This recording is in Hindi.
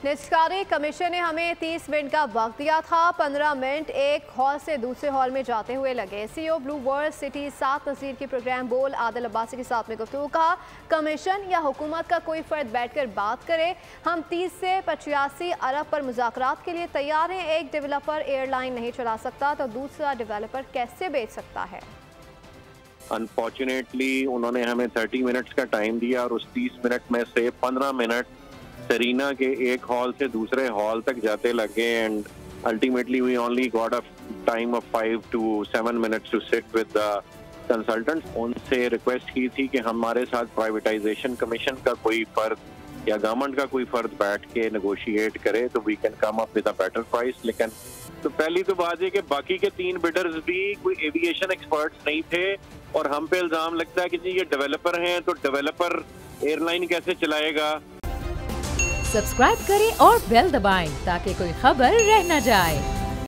निष्कारी कमीशन ने हमें 30 मिनट का वक्त दिया था। 15 मिनट एक हॉल से दूसरे हॉल में जाते हुए लगे। सीईओ ब्लू वर्ल्ड सिटी सात नज़ीर की प्रोग्राम बोल आदिल अब्बासी के साथ में गुफ्तगू कहा, कमीशन या हुकूमत का कोई फर्द बैठकर बात करे। हम 30 से 85 अरब पर मुज़ाकरात के लिए तैयार हैं। एक डेवलपर एयरलाइन नहीं चला सकता तो दूसरा डेवलपर कैसे बेच सकता है। अनफॉर्चुनेटली उन्होंने हमें 30 मिनट्स का टाइम दिया और उस 30 मिनट में से 15 मिनट सरीना के एक हॉल से दूसरे हॉल तक जाते लगे and ultimately we only got a time of 5 to 7 minutes to sit with the consultants. उनसे रिक्वेस्ट की थी कि हमारे साथ प्राइवेटाइजेशन कमीशन का कोई फर्द या गवर्नमेंट का कोई फर्द बैठ के नेगोशिएट करे तो we can come up with a better price. लेकिन तो पहली तो बात है कि बाकी के 3 बिडर्स भी कोई एविएशन एक्सपर्ट्स नहीं थे और हम पे इल्जाम लगता है कि जी ये डेवलपर हैं तो डेवलपर एयरलाइन कैसे चलाएगा। सब्सक्राइब करें और बेल दबाएं ताकि कोई खबर रह न जाए।